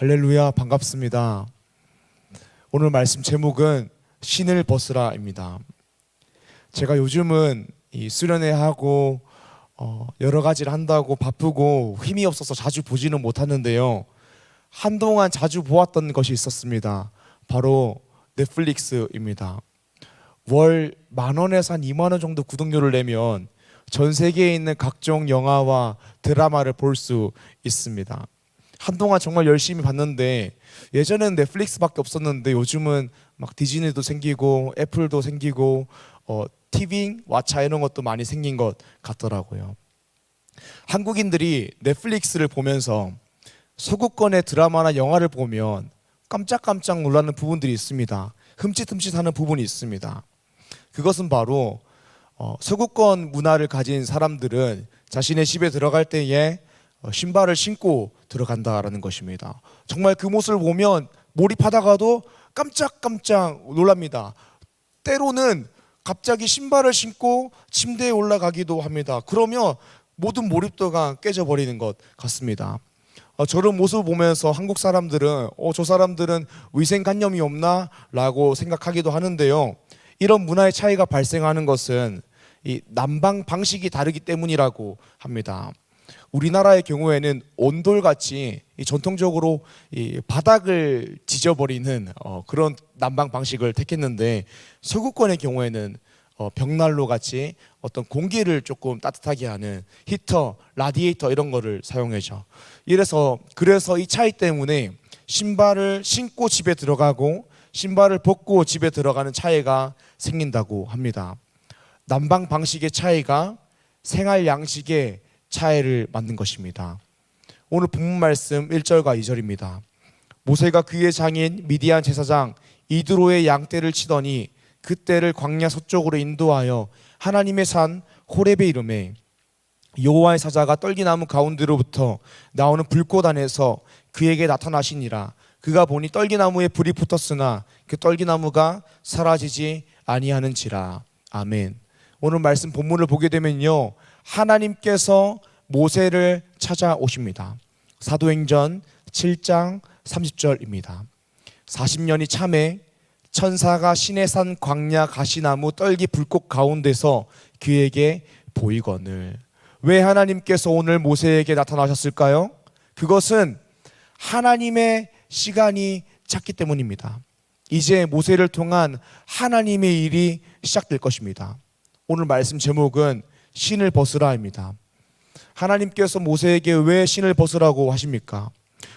할렐루야, 반갑습니다. 오늘 말씀 제목은 신을 벗으라입니다. 제가 요즘은 이 수련회하고 여러 가지를 한다고 바쁘고 힘이 없어서 자주 보지는 못하는데요. 한동안 자주 보았던 것이 있었습니다. 바로 넷플릭스입니다. 월 10,000원에서 한 20,000원 정도 구독료를 내면 전 세계에 있는 각종 영화와 드라마를 볼 수 있습니다. 한동안 정말 열심히 봤는데, 예전에는 넷플릭스밖에 없었는데 요즘은 막 디즈니도 생기고 애플도 생기고 티빙, 왓챠 이런 것도 많이 생긴 것 같더라고요. 한국인들이 넷플릭스를 보면서 서구권의 드라마나 영화를 보면 깜짝깜짝 놀라는 부분들이 있습니다. 흠칫흠칫하는 부분이 있습니다. 그것은 바로 서구권 문화를 가진 사람들은 자신의 집에 들어갈 때에 신발을 신고 들어간다라는 것입니다. 정말 그 모습을 보면 몰입하다가도 깜짝깜짝 놀랍니다. 때로는 갑자기 신발을 신고 침대에 올라가기도 합니다. 그러면 모든 몰입도가 깨져버리는 것 같습니다. 저런 모습을 보면서 한국 사람들은 저 사람들은 위생관념이 없나? 라고 생각하기도 하는데요. 이런 문화의 차이가 발생하는 것은 이 난방 방식이 다르기 때문이라고 합니다. 우리나라의 경우에는 온돌같이 전통적으로 이 바닥을 지져버리는 그런 난방 방식을 택했는데, 서구권의 경우에는 벽난로 같이 어떤 공기를 조금 따뜻하게 하는 히터, 라디에이터 이런 거를 사용하죠. 그래서 이 차이 때문에 신발을 신고 집에 들어가고 신발을 벗고 집에 들어가는 차이가 생긴다고 합니다. 난방 방식의 차이가 생활 양식의 차이를 만든 것입니다. 오늘 본문 말씀 1절과 2절입니다. 모세가 그의 장인 미디안 제사장 이드로의 양떼를 치더니 그 떼를 광야 서쪽으로 인도하여 하나님의 산 호렙에 이르매 여호와의 사자가 떨기나무 가운데로부터 나오는 불꽃 안에서 그에게 나타나시니라. 그가 보니 떨기나무에 불이 붙었으나 그 떨기나무가 사라지지 아니하는지라. 아멘. 오늘 말씀 본문을 보게 되면요, 하나님께서 모세를 찾아오십니다. 사도행전 7장 30절입니다. 40년이 참에 천사가 시내산 광야 가시나무 떨기 불꽃 가운데서 그에게 보이거늘. 왜 하나님께서 오늘 모세에게 나타나셨을까요? 그것은 하나님의 시간이 찼기 때문입니다. 이제 모세를 통한 하나님의 일이 시작될 것입니다. 오늘 말씀 제목은 신을 벗으라입니다. 하나님께서 모세에게 왜 신을 벗으라고 하십니까?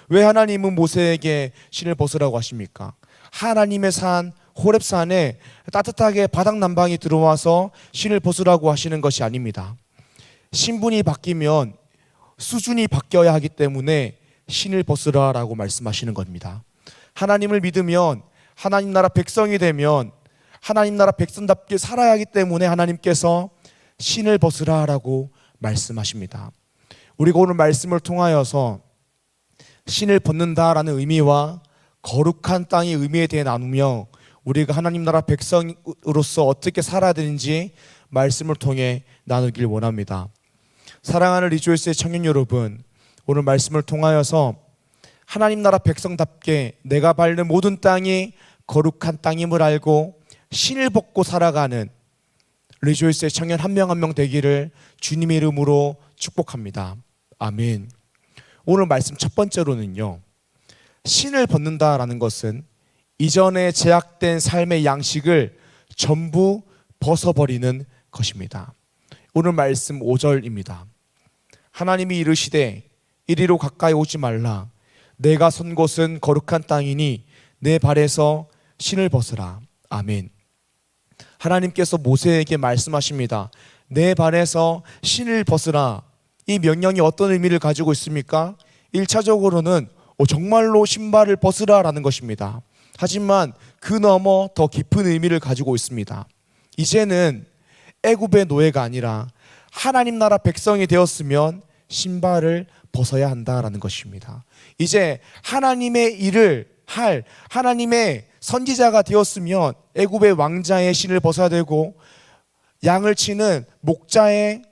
왜 하나님은 모세에게 신을 벗으라고 하십니까? 하나님의 산 호렙산에 따뜻하게 바닥 난방이 들어와서 신을 벗으라고 하시는 것이 아닙니다. 신분이 바뀌면 수준이 바뀌어야 하기 때문에 신을 벗으라라고 말씀하시는 겁니다. 하나님을 믿으면, 하나님 나라 백성이 되면 하나님 나라 백성답게 살아야 하기 때문에 하나님께서 신을 벗으라라고 말씀하십니다. 우리가 오늘 말씀을 통하여서 신을 벗는다라는 의미와 거룩한 땅의 의미에 대해 나누며 우리가 하나님 나라 백성으로서 어떻게 살아야 되는지 말씀을 통해 나누길 원합니다. 사랑하는 리조이스의 청년 여러분, 오늘 말씀을 통하여서 하나님 나라 백성답게 내가 밟는 모든 땅이 거룩한 땅임을 알고 신을 벗고 살아가는 리조이스의 청년 한 명 한 명 되기를 주님의 이름으로 축복합니다. 아멘. 오늘 말씀 첫 번째로는요, 신을 벗는다라는 것은 이전에 제약된 삶의 양식을 전부 벗어버리는 것입니다. 오늘 말씀 5절입니다. 하나님이 이르시되 이리로 가까이 오지 말라. 내가 선 곳은 거룩한 땅이니 내 발에서 신을 벗으라. 아멘. 하나님께서 모세에게 말씀하십니다. 내 발에서 신을 벗으라. 이 명령이 어떤 의미를 가지고 있습니까? 1차적으로는 정말로 신발을 벗으라라는 것입니다. 하지만 그 너머 더 깊은 의미를 가지고 있습니다. 이제는 애굽의 노예가 아니라 하나님 나라 백성이 되었으면 신발을 벗어야 한다라는 것입니다. 이제 하나님의 일을 할 하나님의 선지자가 되었으면 애굽의 왕자의 신을 벗어야 되고 양을 치는 목자의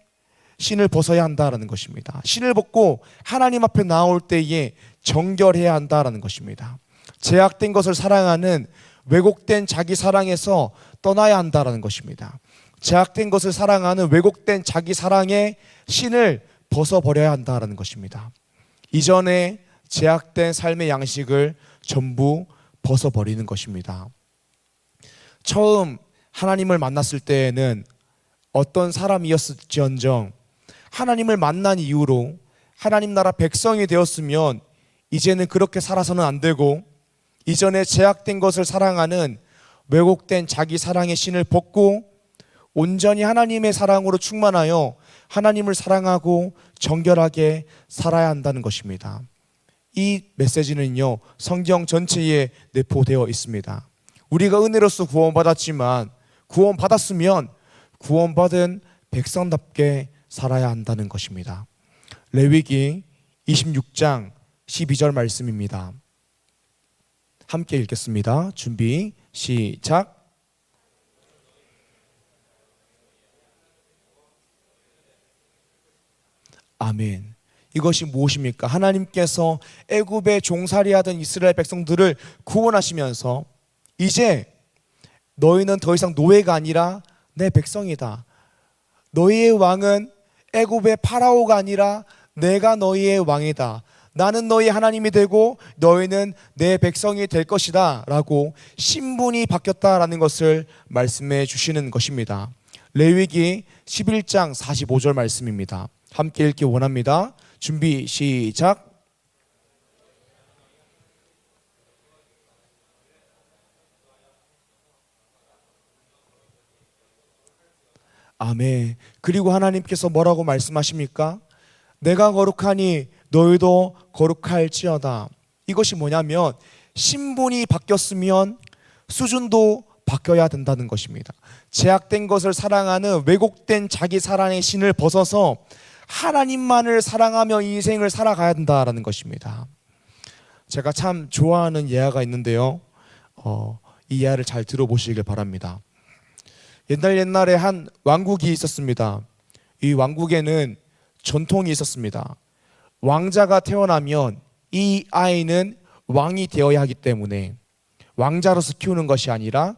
신을 벗어야 한다라는 것입니다. 신을 벗고 하나님 앞에 나올 때에 정결해야 한다라는 것입니다. 제약된 것을 사랑하는 왜곡된 자기 사랑에서 떠나야 한다라는 것입니다. 제약된 것을 사랑하는 왜곡된 자기 사랑의 신을 벗어버려야 한다라는 것입니다. 이전에 제약된 삶의 양식을 전부 벗어버리는 것입니다. 처음 하나님을 만났을 때에는 어떤 사람이었을지언정 하나님을 만난 이후로 하나님 나라 백성이 되었으면 이제는 그렇게 살아서는 안 되고 이전에 제약된 것을 사랑하는 왜곡된 자기 사랑의 신을 벗고 온전히 하나님의 사랑으로 충만하여 하나님을 사랑하고 정결하게 살아야 한다는 것입니다. 이 메시지는요, 성경 전체에 내포되어 있습니다. 우리가 은혜로서 구원받았지만 구원받았으면 구원받은 백성답게 살아야 한다는 것입니다. 레위기 26장 12절 말씀입니다. 함께 읽겠습니다. 준비 시작. 아멘. 이것이 무엇입니까? 하나님께서 애굽에 종살이하던 이스라엘 백성들을 구원하시면서 이제 너희는 더 이상 노예가 아니라 내 백성이다. 너희의 왕은 애굽의 파라오가 아니라 내가 너희의 왕이다. 나는 너희 하나님이 되고 너희는 내 백성이 될 것이다 라고 신분이 바뀌었다라는 것을 말씀해 주시는 것입니다. 레위기 11장 45절 말씀입니다. 함께 읽기 원합니다. 준비 시작. 아멘. 그리고 하나님께서 뭐라고 말씀하십니까? 내가 거룩하니 너희도 거룩할지어다. 이것이 뭐냐면 신분이 바뀌었으면 수준도 바뀌어야 된다는 것입니다. 제약된 것을 사랑하는 왜곡된 자기 사랑의 신을 벗어서 하나님만을 사랑하며 인생을 살아가야 된다는 것입니다. 제가 참 좋아하는 예화가 있는데요, 이 예화를 잘 들어보시길 바랍니다. 옛날에 한 왕국이 있었습니다. 이 왕국에는 전통이 있었습니다. 왕자가 태어나면 이 아이는 왕이 되어야 하기 때문에 왕자로서 키우는 것이 아니라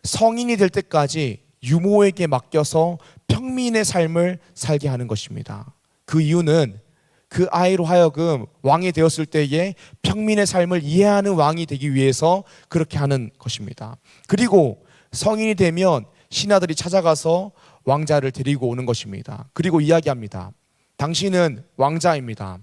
성인이 될 때까지 유모에게 맡겨서 평민의 삶을 살게 하는 것입니다. 그 이유는 그 아이로 하여금 왕이 되었을 때에 평민의 삶을 이해하는 왕이 되기 위해서 그렇게 하는 것입니다. 그리고 성인이 되면 신하들이 찾아가서 왕자를 데리고 오는 것입니다. 그리고 이야기합니다. 당신은 왕자입니다.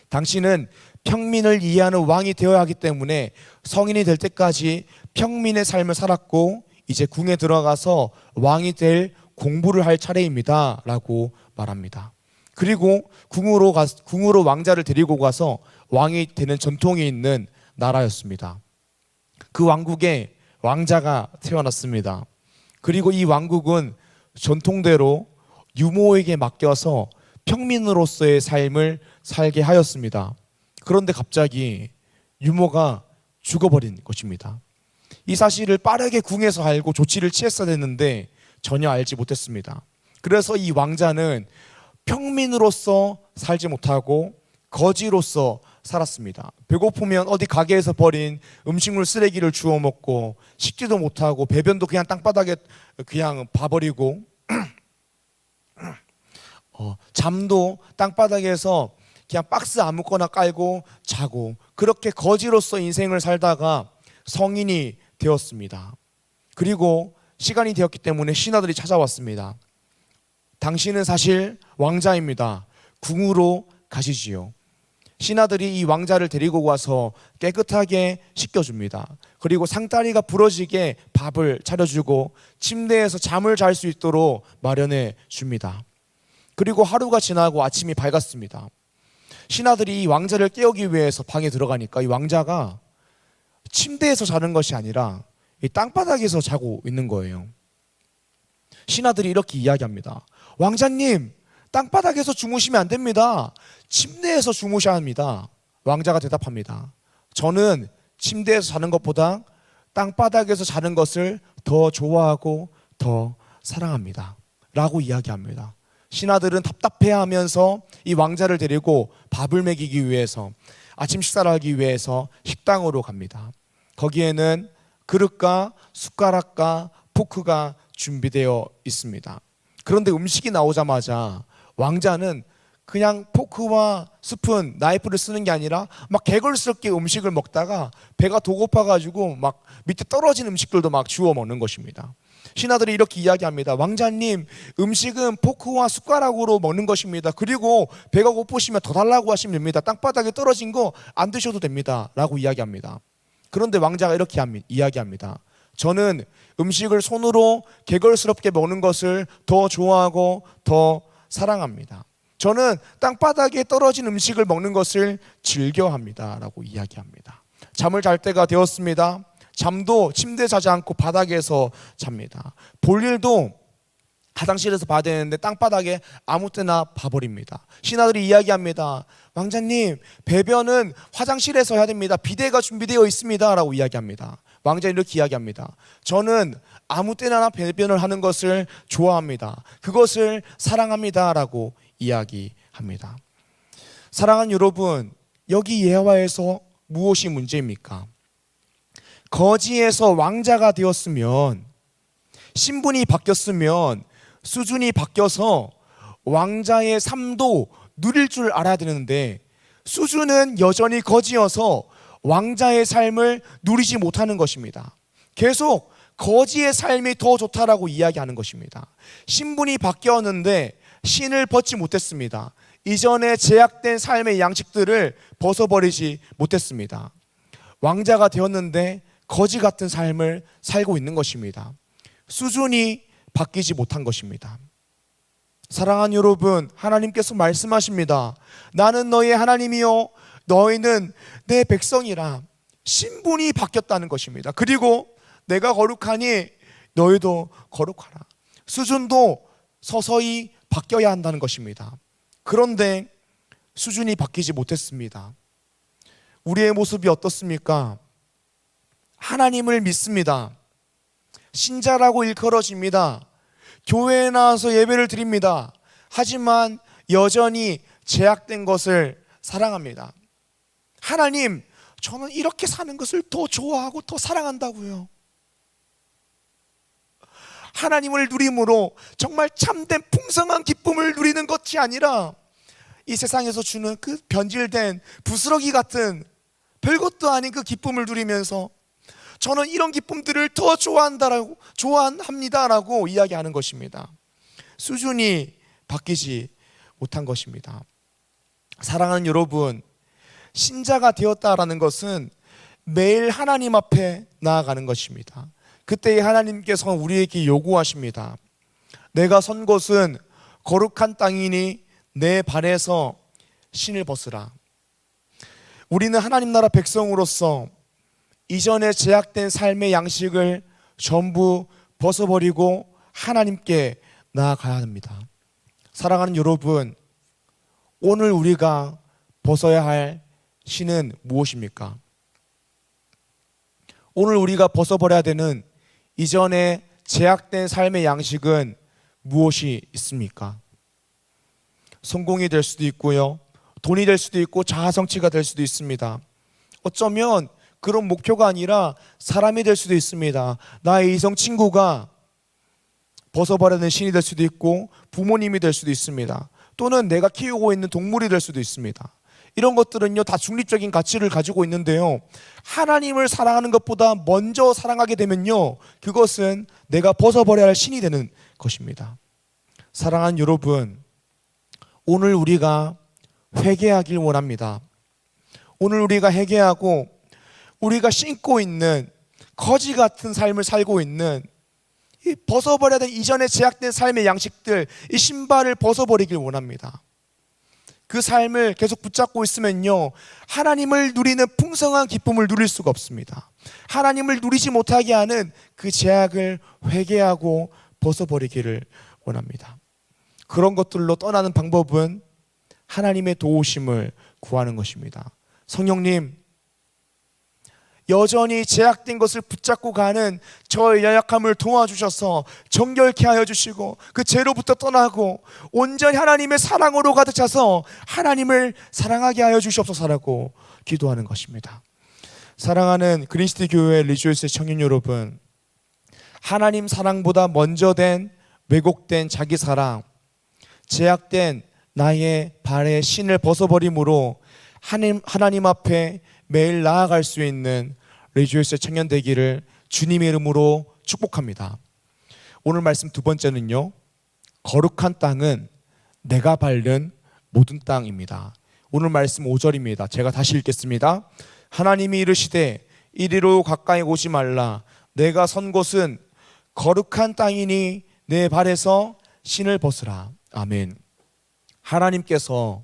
당신은 평민을 이해하는 왕이 되어야 하기 때문에 성인이 될 때까지 평민의 삶을 살았고 이제 궁에 들어가서 왕이 될 공부를 할 차례입니다 라고 말합니다. 그리고 궁으로 왕자를 데리고 가서 왕이 되는 전통이 있는 나라였습니다. 그 왕국에 왕자가 태어났습니다. 그리고 이 왕국은 전통대로 유모에게 맡겨서 평민으로서의 삶을 살게 하였습니다. 그런데 갑자기 유모가 죽어버린 것입니다. 이 사실을 빠르게 궁에서 알고 조치를 취했어야 했는데 전혀 알지 못했습니다. 그래서 이 왕자는 평민으로서 살지 못하고 거지로서 살았습니다. 배고프면 어디 가게에서 버린 음식물 쓰레기를 주워 먹고 씻지도 못하고 배변도 그냥 땅바닥에 그냥 봐버리고 잠도 땅바닥에서 그냥 박스 아무거나 깔고 자고 그렇게 거지로서 인생을 살다가 성인이 되었습니다. 그리고 시간이 되었기 때문에 신하들이 찾아왔습니다. 당신은 사실 왕자입니다. 궁으로 가시지요. 신하들이 이 왕자를 데리고 와서 깨끗하게 씻겨줍니다. 그리고 상다리가 부러지게 밥을 차려주고 침대에서 잠을 잘 수 있도록 마련해 줍니다. 그리고 하루가 지나고 아침이 밝았습니다. 신하들이 이 왕자를 깨우기 위해서 방에 들어가니까 이 왕자가 침대에서 자는 것이 아니라 이 땅바닥에서 자고 있는 거예요. 신하들이 이렇게 이야기합니다. 왕자님, 땅바닥에서 주무시면 안 됩니다. 침대에서 주무셔야 합니다. 왕자가 대답합니다. 저는 침대에서 자는 것보다 땅바닥에서 자는 것을 더 좋아하고 더 사랑합니다 라고 이야기합니다. 신하들은 답답해하면서 이 왕자를 데리고 밥을 먹이기 위해서, 아침 식사를 하기 위해서 식당으로 갑니다. 거기에는 그릇과 숟가락과 포크가 준비되어 있습니다. 그런데 음식이 나오자마자 왕자는 그냥 포크와 스푼, 나이프를 쓰는 게 아니라 막 개걸스럽게 음식을 먹다가 배가 더 고파가지고 막 밑에 떨어진 음식들도 막 주워 먹는 것입니다. 신하들이 이렇게 이야기합니다. 왕자님, 음식은 포크와 숟가락으로 먹는 것입니다. 그리고 배가 고프시면 더 달라고 하시면 됩니다. 땅바닥에 떨어진 거 안 드셔도 됩니다. 라고 이야기합니다. 그런데 왕자가 이렇게 이야기합니다. 저는 음식을 손으로 개걸스럽게 먹는 것을 더 좋아하고 더 사랑합니다. 저는 땅바닥에 떨어진 음식을 먹는 것을 즐겨합니다. 라고 이야기합니다. 잠을 잘 때가 되었습니다. 잠도 침대에 자지 않고 바닥에서 잡니다. 볼일도 화장실에서 봐야 되는데 땅바닥에 아무 때나 봐버립니다. 신하들이 이야기합니다. 왕자님, 배변은 화장실에서 해야 됩니다. 비데가 준비되어 있습니다. 라고 이야기합니다. 왕자는 이렇게 이야기합니다. 저는 아무 때나 배변을 하는 것을 좋아합니다. 그것을 사랑합니다. 라고 이야기합니다. 사랑하는 여러분, 여기 예화에서 무엇이 문제입니까? 거지에서 왕자가 되었으면, 신분이 바뀌었으면 수준이 바뀌어서 왕자의 삶도 누릴 줄 알아야 되는데, 수준은 여전히 거지여서 왕자의 삶을 누리지 못하는 것입니다. 계속 거지의 삶이 더 좋다라고 이야기하는 것입니다. 신분이 바뀌었는데 신을 벗지 못했습니다. 이전에 제약된 삶의 양식들을 벗어버리지 못했습니다. 왕자가 되었는데 거지 같은 삶을 살고 있는 것입니다. 수준이 바뀌지 못한 것입니다. 사랑하는 여러분, 하나님께서 말씀하십니다. 나는 너의 하나님이요 너희는 내 백성이라. 신분이 바뀌었다는 것입니다. 그리고 내가 거룩하니 너희도 거룩하라. 수준도 서서히 바뀌어야 한다는 것입니다. 그런데 수준이 바뀌지 못했습니다. 우리의 모습이 어떻습니까? 하나님을 믿습니다. 신자라고 일컬어집니다. 교회에 나와서 예배를 드립니다. 하지만 여전히 제약된 것을 사랑합니다. 하나님, 저는 이렇게 사는 것을 더 좋아하고 더 사랑한다고요. 하나님을 누림으로 정말 참된 풍성한 기쁨을 누리는 것이 아니라 이 세상에서 주는 그 변질된 부스러기 같은 별것도 아닌 그 기쁨을 누리면서 저는 이런 기쁨들을 더 좋아합니다라고 이야기하는 것입니다. 수준이 바뀌지 못한 것입니다. 사랑하는 여러분, 신자가 되었다라는 것은 매일 하나님 앞에 나아가는 것입니다. 그때 하나님께서 우리에게 요구하십니다. 내가 선 곳은 거룩한 땅이니 내 발에서 신을 벗으라. 우리는 하나님 나라 백성으로서 이전에 제약된 삶의 양식을 전부 벗어버리고 하나님께 나아가야 합니다. 사랑하는 여러분, 오늘 우리가 벗어야 할 신은 무엇입니까? 오늘 우리가 벗어버려야 되는 이전에 제약된 삶의 양식은 무엇이 있습니까? 성공이 될 수도 있고요, 돈이 될 수도 있고 자아성취가 될 수도 있습니다. 어쩌면 그런 목표가 아니라 사람이 될 수도 있습니다. 나의 이성 친구가 벗어버려야 되는 신이 될 수도 있고 부모님이 될 수도 있습니다. 또는 내가 키우고 있는 동물이 될 수도 있습니다. 이런 것들은요 다 중립적인 가치를 가지고 있는데요, 하나님을 사랑하는 것보다 먼저 사랑하게 되면요 그것은 내가 벗어버려야 할 신이 되는 것입니다. 사랑하는 여러분, 오늘 우리가 회개하길 원합니다. 오늘 우리가 회개하고 우리가 신고 있는 거지 같은 삶을 살고 있는 이 벗어버려야 될 이전에 제약된 삶의 양식들, 이 신발을 벗어버리길 원합니다. 그 삶을 계속 붙잡고 있으면요 하나님을 누리는 풍성한 기쁨을 누릴 수가 없습니다. 하나님을 누리지 못하게 하는 그 제약을 회개하고 벗어버리기를 원합니다. 그런 것들로 떠나는 방법은 하나님의 도우심을 구하는 것입니다. 성령님, 여전히 제약된 것을 붙잡고 가는 저의 연약함을 도와주셔서 정결케 하여 주시고 그 죄로부터 떠나고 온전히 하나님의 사랑으로 가득 차서 하나님을 사랑하게 하여 주시옵소서라고 기도하는 것입니다. 사랑하는 그린시티 교회 리조이스의 청년 여러분, 하나님 사랑보다 먼저 된 왜곡된 자기 사랑, 제약된 나의 발에 신을 벗어버림으로 하나님 앞에 매일 나아갈 수 있는 리조이스의 청년 되기를 주님의 이름으로 축복합니다. 오늘 말씀 두 번째는요, 거룩한 땅은 내가 밟는 모든 땅입니다. 오늘 말씀 5절입니다. 제가 다시 읽겠습니다. 하나님이 이르시되 이리로 가까이 오지 말라. 내가 선 곳은 거룩한 땅이니 내 발에서 신을 벗으라. 아멘. 하나님께서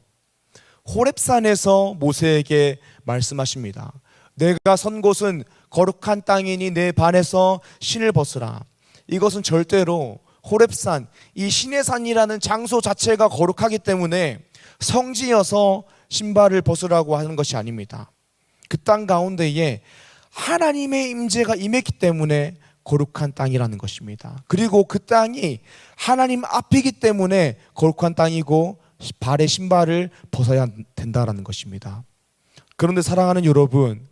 호렙산에서 모세에게 말씀하십니다. 내가 선 곳은 거룩한 땅이니 내 발에서 신을 벗으라. 이것은 절대로 호렙산, 이 신의 산이라는 장소 자체가 거룩하기 때문에 성지여서 신발을 벗으라고 하는 것이 아닙니다. 그 땅 가운데에 하나님의 임재가 임했기 때문에 거룩한 땅이라는 것입니다. 그리고 그 땅이 하나님 앞이기 때문에 거룩한 땅이고 발에 신발을 벗어야 된다라는 것입니다. 그런데 사랑하는 여러분,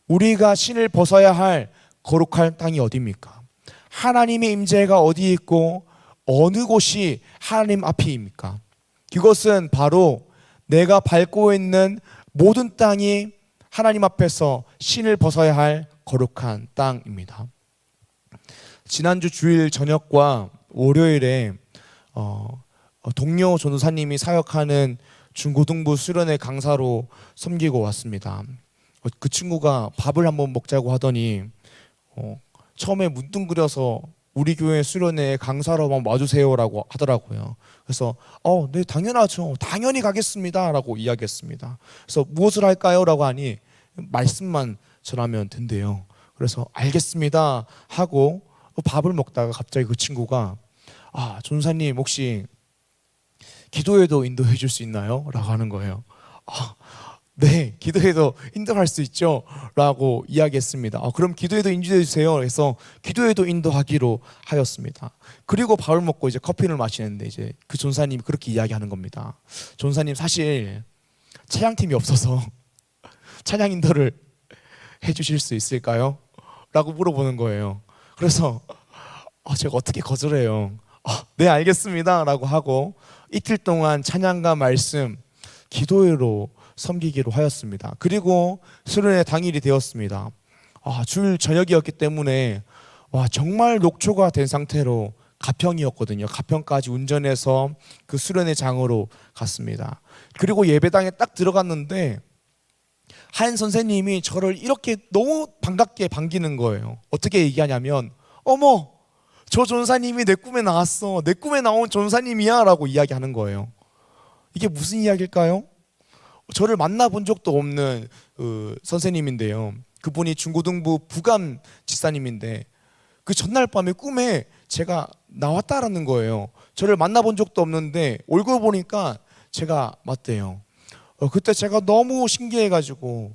우리가 신을 벗어야 할 거룩한 땅이 어디입니까? 하나님의 임재가 어디 있고 어느 곳이 하나님 앞이입니까? 그것은 바로 내가 밟고 있는 모든 땅이 하나님 앞에서 신을 벗어야 할 거룩한 땅입니다. 지난주 주일 저녁과 월요일에 동료 전도사님이 사역하는 중고등부 수련회 강사로 섬기고 왔습니다. 그 친구가 밥을 한번 먹자고 하더니 처음에 문둥그려서 우리 교회 수련회 강사로 한번 와주세요라고 하더라고요. 그래서 네, 당연하죠. 당연히 가겠습니다 라고 이야기했습니다. 그래서 무엇을 할까요? 라고 하니 말씀만 전하면 된대요. 그래서 알겠습니다 하고 밥을 먹다가 갑자기 그 친구가 전사님 혹시 기도회도 인도해 줄 수 있나요? 라고 하는 거예요. 네, 기도회도 인도할 수 있죠 라고 이야기했습니다. 그럼 기도회도 인도해 주세요. 그래서 기도회도 인도하기로 하였습니다. 그리고 밥을 먹고 이제 커피를 마시는데 이제 그 전사님이 그렇게 이야기하는 겁니다. 전사님 사실 찬양팀이 없어서 찬양 인도를 해 주실 수 있을까요? 라고 물어보는 거예요. 그래서 제가 어떻게 거절해요? 네, 알겠습니다 라고 하고 이틀 동안 찬양과 말씀, 기도회로 섬기기로 하였습니다. 그리고 수련회 당일이 되었습니다. 주일 저녁이었기 때문에 정말 녹초가 된 상태로 가평이었거든요. 가평까지 운전해서 그 수련회 장으로 갔습니다. 그리고 예배당에 딱 들어갔는데 한 선생님이 저를 이렇게 너무 반갑게 반기는 거예요. 어떻게 얘기하냐면 어머, 저 전사님이 내 꿈에 나왔어. 내 꿈에 나온 전사님이야 라고 이야기하는 거예요. 이게 무슨 이야기일까요? 저를 만나본 적도 없는 선생님인데요. 그분이 중고등부 부감 집사님인데 그 전날 밤에 꿈에 제가 나왔다라는 거예요. 저를 만나본 적도 없는데 얼굴 보니까 제가 맞대요. 그때 제가 너무 신기해가지고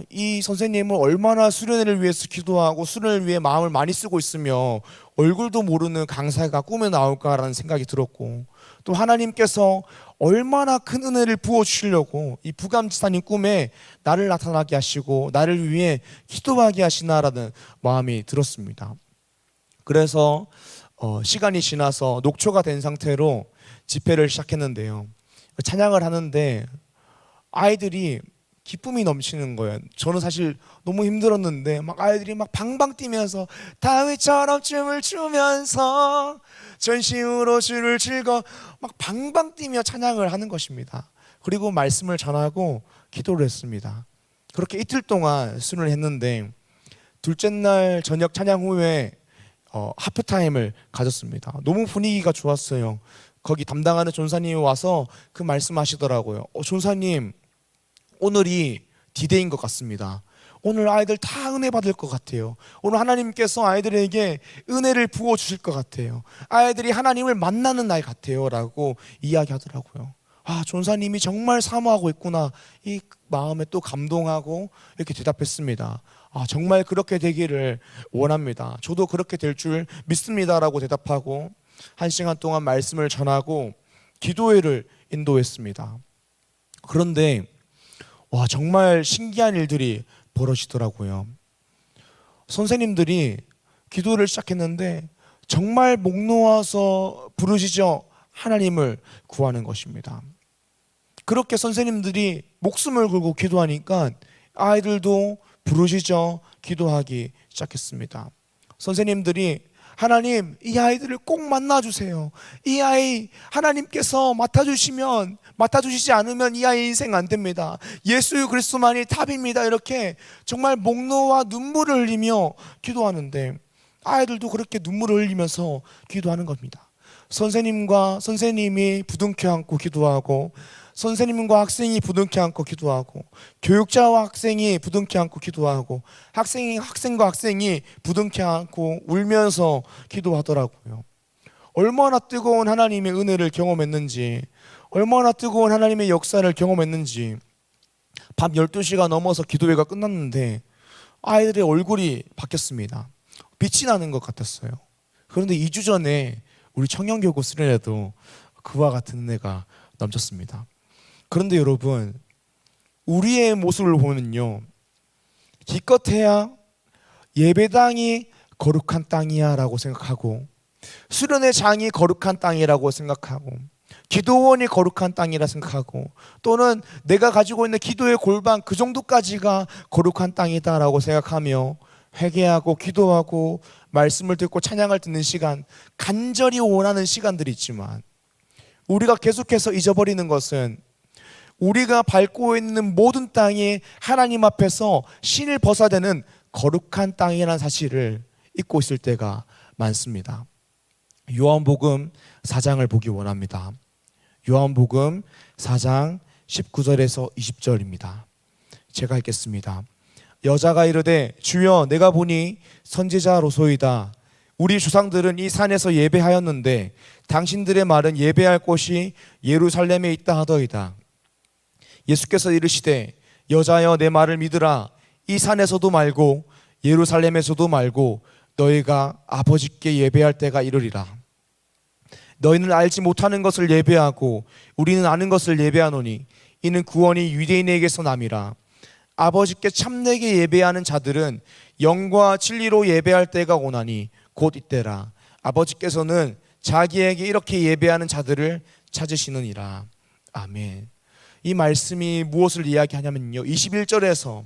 이 선생님은 얼마나 수련회를 위해서 기도하고 수련회를 위해 마음을 많이 쓰고 있으며 얼굴도 모르는 강사가 꿈에 나올까라는 생각이 들었고, 또 하나님께서 얼마나 큰 은혜를 부어주시려고 이 부감지사님 꿈에 나를 나타나게 하시고 나를 위해 기도하게 하시나라는 마음이 들었습니다. 그래서 시간이 지나서 녹초가 된 상태로 집회를 시작했는데요. 찬양을 하는데 아이들이 기쁨이 넘치는 거예요. 저는 사실 너무 힘들었는데 막 아이들이 막 방방 뛰면서 다윗처럼 춤을 추면서 전심으로 주를 즐거 막 방방 뛰며 찬양을 하는 것입니다. 그리고 말씀을 전하고 기도를 했습니다. 그렇게 이틀 동안 수련을 했는데 둘째 날 저녁 찬양 후에 하프타임을 가졌습니다. 너무 분위기가 좋았어요. 거기 담당하는 전사님이 와서 그 말씀하시더라고요. 전사님, 오늘이 디데이인 것 같습니다. 오늘 아이들 다 은혜 받을 것 같아요. 오늘 하나님께서 아이들에게 은혜를 부어주실 것 같아요. 아이들이 하나님을 만나는 날 같아요 라고 이야기하더라고요. 전사님이 정말 사모하고 있구나, 이 마음에 또 감동하고 이렇게 대답했습니다. 정말 그렇게 되기를 원합니다. 저도 그렇게 될 줄 믿습니다라고 대답하고 1시간 동안 말씀을 전하고 기도회를 인도했습니다. 그런데 정말 신기한 일들이 벌어지더라고요. 선생님들이 기도를 시작했는데 정말 목 놓아서 부르짖어 하나님을 구하는 것입니다. 그렇게 선생님들이 목숨을 걸고 기도하니까 아이들도 부르짖어 기도하기 시작했습니다. 선생님들이 하나님, 이 아이들을 꼭 만나주세요. 이 아이 하나님께서 맡아주시지 않으면 이 아이 인생 안 됩니다. 예수 그리스도만이 답입니다. 이렇게 정말 목 놓아 눈물을 흘리며 기도하는데 아이들도 그렇게 눈물을 흘리면서 기도하는 겁니다. 선생님이 부둥켜 안고 기도하고, 선생님과 학생이 부둥켜 안고 기도하고, 교육자와 학생이 부둥켜 안고 기도하고, 학생과 학생이 부둥켜 안고 울면서 기도하더라고요. 얼마나 뜨거운 하나님의 은혜를 경험했는지, 얼마나 뜨거운 하나님의 역사를 경험했는지. 밤 12시가 넘어서 기도회가 끝났는데 아이들의 얼굴이 바뀌었습니다. 빛이 나는 것 같았어요. 그런데 2주 전에 우리 청년교구 수련회도 그와 같은 은혜가 넘쳤습니다. 그런데 여러분, 우리의 모습을 보면요, 기껏해야 예배당이 거룩한 땅이야 라고 생각하고, 수련회 장이 거룩한 땅이라고 생각하고, 기도원이 거룩한 땅이라 생각하고, 또는 내가 가지고 있는 기도의 골방 그 정도까지가 거룩한 땅이다 라고 생각하며 회개하고 기도하고 말씀을 듣고 찬양을 듣는 시간, 간절히 원하는 시간들이 있지만 우리가 계속해서 잊어버리는 것은 우리가 밟고 있는 모든 땅이 하나님 앞에서 신을 벗어대는 거룩한 땅이라는 사실을 잊고 있을 때가 많습니다. 요한복음 4장을 보기 원합니다. 요한복음 4장 19절에서 20절입니다. 제가 읽겠습니다. 여자가 이르되 주여, 내가 보니 선지자로소이다. 우리 조상들은 이 산에서 예배하였는데 당신들의 말은 예배할 곳이 예루살렘에 있다 하더이다. 예수께서 이르시되 여자여, 내 말을 믿으라. 이 산에서도 말고 예루살렘에서도 말고 너희가 아버지께 예배할 때가 이르리라. 너희는 알지 못하는 것을 예배하고 우리는 아는 것을 예배하노니 이는 구원이 유대인에게서 남이라. 아버지께 참되게 예배하는 자들은 영과 진리로 예배할 때가 오나니 곧 이때라. 아버지께서는 자기에게 이렇게 예배하는 자들을 찾으시느니라. 아멘. 이 말씀이 무엇을 이야기하냐면요, 21절에서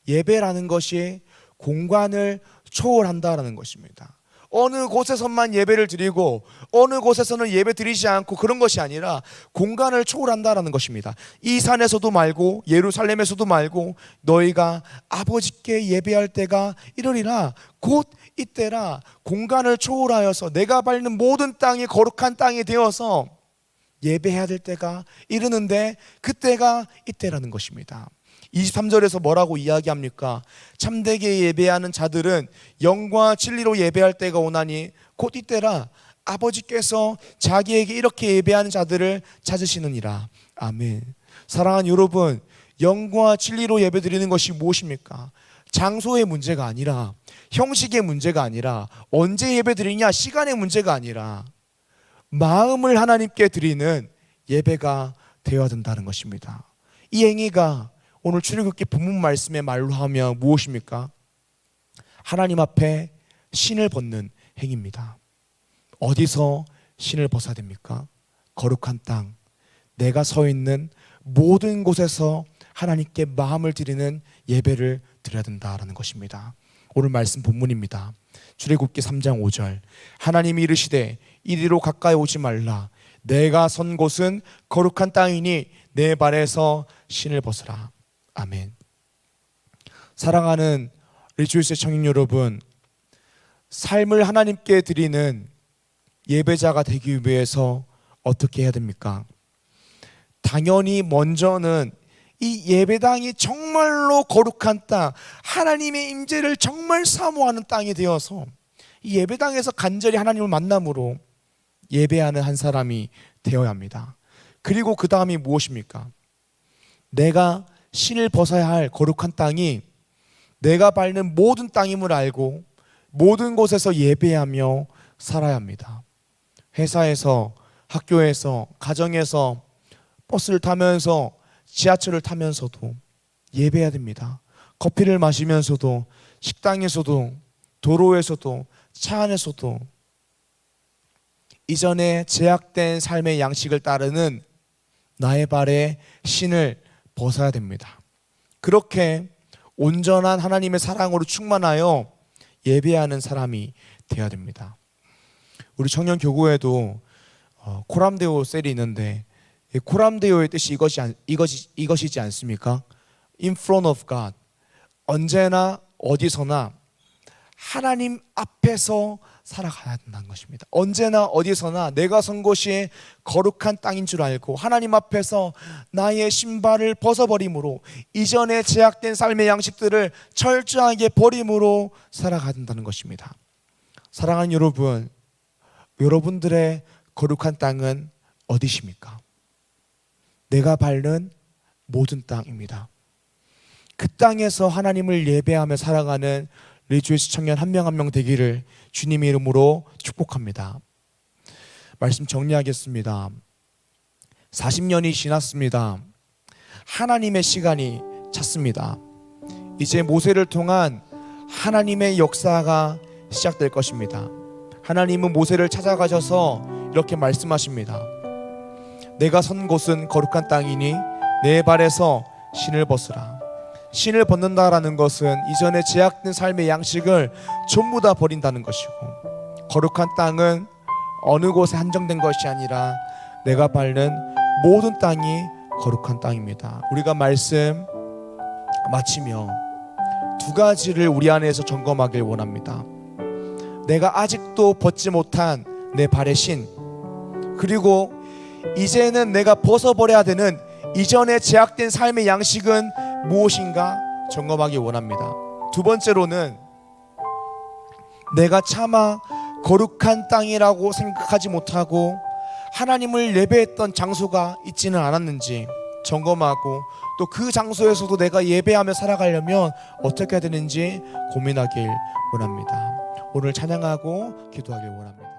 예배라는 것이 공간을 초월한다라는 것입니다. 어느 곳에서만 예배를 드리고 어느 곳에서는 예배 드리지 않고 그런 것이 아니라 공간을 초월한다라는 것입니다. 이 산에서도 말고 예루살렘에서도 말고 너희가 아버지께 예배할 때가 이르리라. 곧 이때라. 공간을 초월하여서 내가 밟는 모든 땅이 거룩한 땅이 되어서 예배해야 될 때가 이르는데 그때가 이때라는 것입니다. 23절에서 뭐라고 이야기합니까? 참되게 예배하는 자들은 영과 진리로 예배할 때가 오나니 곧 이때라. 아버지께서 자기에게 이렇게 예배하는 자들을 찾으시느니라. 아멘. 사랑하는 여러분, 영과 진리로 예배드리는 것이 무엇입니까? 장소의 문제가 아니라, 형식의 문제가 아니라, 언제 예배드리냐 시간의 문제가 아니라 마음을 하나님께 드리는 예배가 되어야 된다는 것입니다. 이 행위가 오늘 출애굽기 본문 말씀의 말로 하면 무엇입니까? 하나님 앞에 신을 벗는 행위입니다. 어디서 신을 벗어야 됩니까? 거룩한 땅, 내가 서 있는 모든 곳에서 하나님께 마음을 드리는 예배를 드려야 된다라는 것입니다. 오늘 말씀 본문입니다. 출애굽기 3장 5절. 하나님이 이르시되 이리로 가까이 오지 말라. 내가 선 곳은 거룩한 땅이니 내 발에서 신을 벗으라. 아멘. 사랑하는 리추일스 청년 여러분, 삶을 하나님께 드리는 예배자가 되기 위해서 어떻게 해야 됩니까? 당연히 먼저는 이 예배당이 정말로 거룩한 땅, 하나님의 임재를 정말 사모하는 땅이 되어서 이 예배당에서 간절히 하나님을 만남으로 예배하는 한 사람이 되어야 합니다. 그리고 그 다음이 무엇입니까? 내가 신을 벗어야 할 거룩한 땅이 내가 밟는 모든 땅임을 알고 모든 곳에서 예배하며 살아야 합니다. 회사에서, 학교에서, 가정에서, 버스를 타면서, 지하철을 타면서도 예배해야 됩니다. 커피를 마시면서도, 식당에서도, 도로에서도, 차 안에서도 이전에 제약된 삶의 양식을 따르는 나의 발에 신을 벗어야 됩니다. 그렇게 온전한 하나님의 사랑으로 충만하여 예배하는 사람이 되어야 됩니다. 우리 청년교구에도 코람데오 셀이 있는데, 코람데오의 뜻이 이것이지 않습니까? In front of God. 언제나 어디서나 하나님 앞에서 살아가야 된다는 것입니다. 언제나 어디서나 내가 선 곳이 거룩한 땅인 줄 알고 하나님 앞에서 나의 신발을 벗어버림으로, 이전에 제약된 삶의 양식들을 철저하게 버림으로 살아가야 된다는 것입니다. 사랑하는 여러분, 여러분들의 거룩한 땅은 어디십니까? 내가 밟는 모든 땅입니다. 그 땅에서 하나님을 예배하며 살아가는 리조이스 청년 한 명 한 명 되기를 주님의 이름으로 축복합니다. 말씀 정리하겠습니다. 40년이 지났습니다. 하나님의 시간이 찼습니다. 이제 모세를 통한 하나님의 역사가 시작될 것입니다. 하나님은 모세를 찾아가셔서 이렇게 말씀하십니다. 내가 선 곳은 거룩한 땅이니 내 발에서 신을 벗으라. 신을 벗는다라는 것은 이전에 제약된 삶의 양식을 전부 다 버린다는 것이고, 거룩한 땅은 어느 곳에 한정된 것이 아니라 내가 밟는 모든 땅이 거룩한 땅입니다. 우리가 말씀 마치며 두 가지를 우리 안에서 점검하길 원합니다. 내가 아직도 벗지 못한 내 발의 신, 그리고 이제는 내가 벗어버려야 되는 이전에 제약된 삶의 양식은 무엇인가 점검하기 원합니다. 두 번째로는 내가 차마 거룩한 땅이라고 생각하지 못하고 하나님을 예배했던 장소가 있지는 않았는지 점검하고, 또 그 장소에서도 내가 예배하며 살아가려면 어떻게 해야 되는지 고민하길 원합니다. 오늘 찬양하고 기도하길 원합니다.